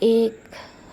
1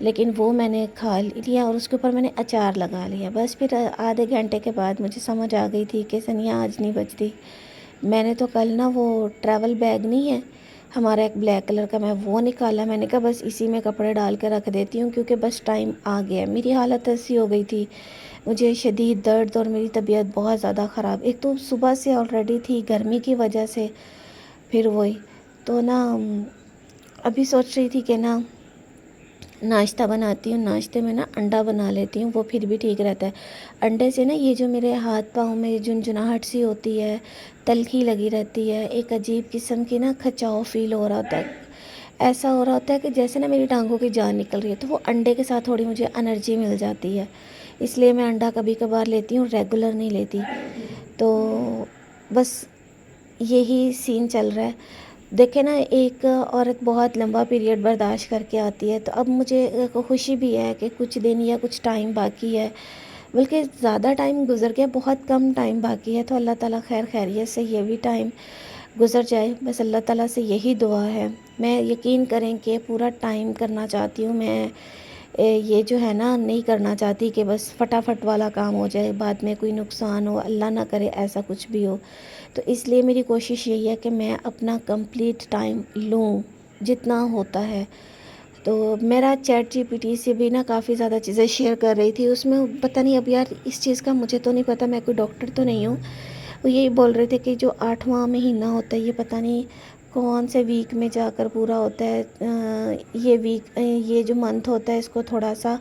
لیکن وہ میں نے کھا لیا اور اس کے اوپر میں نے اچار لگا لیا. بس پھر آدھے گھنٹے کے بعد مجھے سمجھ آ گئی تھی کہ سنیا آج نہیں بچتی. میں نے تو کل نا وہ ٹریول بیگ نہیں ہے ہمارا ایک بلیک کلر کا، میں وہ نکالا. میں نے کہا بس اسی میں کپڑے ڈال کے رکھ دیتی ہوں کیونکہ بس ٹائم آ گیا. میری حالت ایسی ہو گئی تھی، مجھے شدید درد اور میری طبیعت بہت زیادہ خراب. ایک تو صبح سے آلریڈی تھی گرمی کی وجہ سے، پھر وہی تو نا ابھی سوچ رہی تھی کہ نا ناشتہ بناتی ہوں. ناشتے میں نا انڈا بنا لیتی ہوں، وہ پھر بھی ٹھیک رہتا ہے. انڈے سے نا یہ جو میرے ہاتھ پاؤں میں جنجناہٹ سی ہوتی ہے، تلخی لگی رہتی ہے، ایک عجیب قسم کی نا کھچاؤ فیل ہو رہا ہوتا ہے. ایسا ہو رہا ہوتا ہے کہ جیسے نا میری ٹانگوں کی جان نکل رہی ہے. تو وہ انڈے کے ساتھ تھوڑی مجھے انرجی مل جاتی ہے، اس لیے میں انڈا کبھی کبھار لیتی ہوں، ریگولر نہیں لیتی. تو بس یہی سین چل رہا ہے. دیکھیں نا ایک عورت بہت لمبا پیریڈ برداشت کر کے آتی ہے، تو اب مجھے خوشی بھی ہے کہ کچھ دن یا کچھ ٹائم باقی ہے، بلکہ زیادہ ٹائم گزر گیا، بہت کم ٹائم باقی ہے. تو اللہ تعالیٰ خیر خیریت سے یہ بھی ٹائم گزر جائے. بس اللہ تعالیٰ سے یہی دعا ہے. میں یقین کریں کہ پورا ٹائم کرنا چاہتی ہوں. میں یہ جو ہے نا نہیں کرنا چاہتی کہ بس فٹافٹ والا کام ہو جائے، بعد میں کوئی نقصان ہو، اللہ نہ کرے ایسا کچھ بھی ہو. تو اس لیے میری کوشش یہی ہے کہ میں اپنا کمپلیٹ ٹائم لوں جتنا ہوتا ہے. تو میرا چیٹ جی پی ٹی سے بھی نا کافی زیادہ چیزیں شیئر کر رہی تھی. اس میں پتہ نہیں اب یار اس چیز کا مجھے تو نہیں پتہ، میں کوئی ڈاکٹر تو نہیں ہوں. وہ یہی بول رہے تھے کہ جو 8واں مہینہ ہوتا ہے یہ پتہ نہیں کون سے ویک میں جا کر پورا ہوتا ہے. یہ جو منتھ ہوتا ہے اس کو تھوڑا سا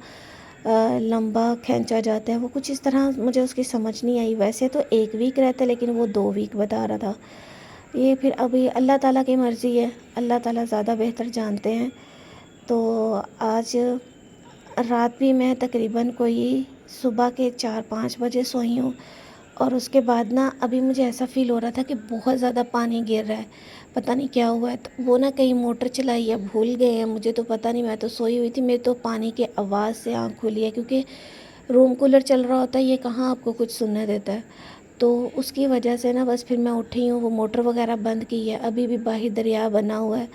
لمبا کھینچا جاتا ہے. وہ کچھ اس طرح مجھے اس کی سمجھ نہیں آئی. ویسے تو 1 ویک رہتا ہے لیکن وہ 2 ویک بتا رہا تھا. یہ پھر ابھی اللہ تعالیٰ کی مرضی ہے، اللہ تعالیٰ زیادہ بہتر جانتے ہیں. تو آج رات بھی میں تقریباً کوئی صبح کے 4-5 بجے سوئی ہوں، اور اس کے بعد نا ابھی مجھے ایسا فیل ہو رہا تھا کہ بہت زیادہ پانی گر رہا ہے، پتہ نہیں کیا ہوا ہے. تو وہ نا کہیں موٹر چلائی ہے، بھول گئے ہیں، مجھے تو پتہ نہیں. میں تو سوئی ہوئی تھی، میرے تو پانی کے آواز سے آنکھ کھلی ہے کیونکہ روم کولر چل رہا ہوتا ہے، یہ کہاں آپ کو کچھ سننے دیتا ہے. تو اس کی وجہ سے نا بس پھر میں اٹھی ہوں، وہ موٹر وغیرہ بند کی ہے. ابھی بھی باہر دریا بنا ہوا ہے،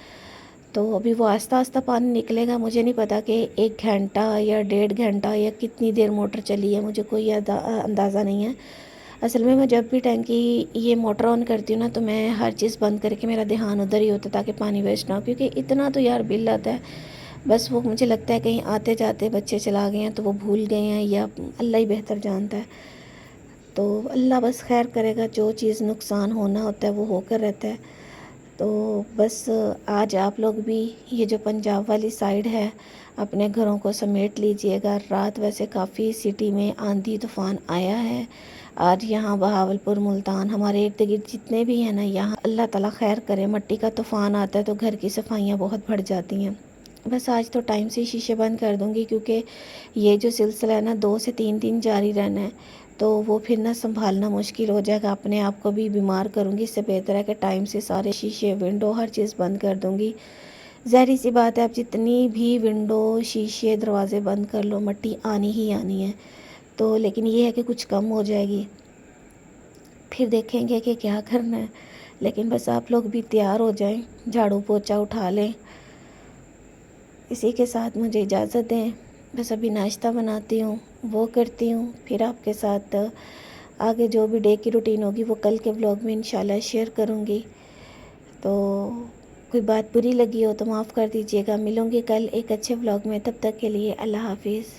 تو ابھی وہ آہستہ آہستہ پانی نکلے گا. مجھے نہیں پتا کہ 1 گھنٹہ یا 1.5 گھنٹہ یا کتنی دیر موٹر چلی ہے، مجھے کوئی اندازہ نہیں ہے. اصل میں جب بھی ٹینکی یہ موٹر آن کرتی ہوں نا تو میں ہر چیز بند کر کے میرا دھیان ادھر ہی ہوتا ہے تاکہ پانی ویسٹ نہ ہو، کیونکہ اتنا تو یار بل آتا ہے. بس وہ مجھے لگتا ہے کہیں آتے جاتے بچے چلا گئے ہیں تو وہ بھول گئے ہیں، یا اللہ ہی بہتر جانتا ہے. تو اللہ بس خیر کرے گا، جو چیز نقصان ہونا ہوتا ہے وہ ہو کر رہتا ہے. تو بس آج آپ لوگ بھی یہ جو پنجاب والی سائیڈ ہے اپنے گھروں کو سمیٹ لیجئے گا. رات ویسے کافی سٹی میں آندھی طوفان آیا ہے. آج یہاں بہاولپور، ملتان، ہمارے ارد گرد جتنے بھی ہیں نا، یہاں اللہ تعالیٰ خیر کرے. مٹی کا طوفان آتا ہے تو گھر کی صفائیاں بہت بڑھ جاتی ہیں. بس آج تو ٹائم سے شیشے بند کر دوں گی کیونکہ یہ جو سلسلہ ہے نا 2 سے 3 دن جاری رہنا ہے، تو وہ پھر نہ سنبھالنا مشکل ہو جائے گا. اپنے آپ کو بھی بیمار کروں گی. اس سے بہتر ہے کہ ٹائم سے سارے شیشے، ونڈو، ہر چیز بند کر دوں گی. ظاہری سی بات ہے، اب جتنی بھی ونڈو، شیشے، دروازے بند کر لو مٹی آنی ہی آنی ہے. تو لیکن یہ ہے کہ کچھ کم ہو جائے گی، پھر دیکھیں گے کہ کیا کرنا ہے. لیکن بس آپ لوگ بھی تیار ہو جائیں، جھاڑو پوچھا اٹھا لیں. اسی کے ساتھ مجھے اجازت دیں. بس ابھی ناشتہ بناتی ہوں، وہ کرتی ہوں، پھر آپ کے ساتھ آگے جو بھی ڈے کی روٹین ہوگی وہ کل کے ولاگ میں انشاءاللہ شیئر کروں گی. تو کوئی بات بری لگی ہو تو معاف کر دیجیے گا. ملوں گی کل ایک اچھے ولاگ میں، تب تک کے لیے اللہ حافظ.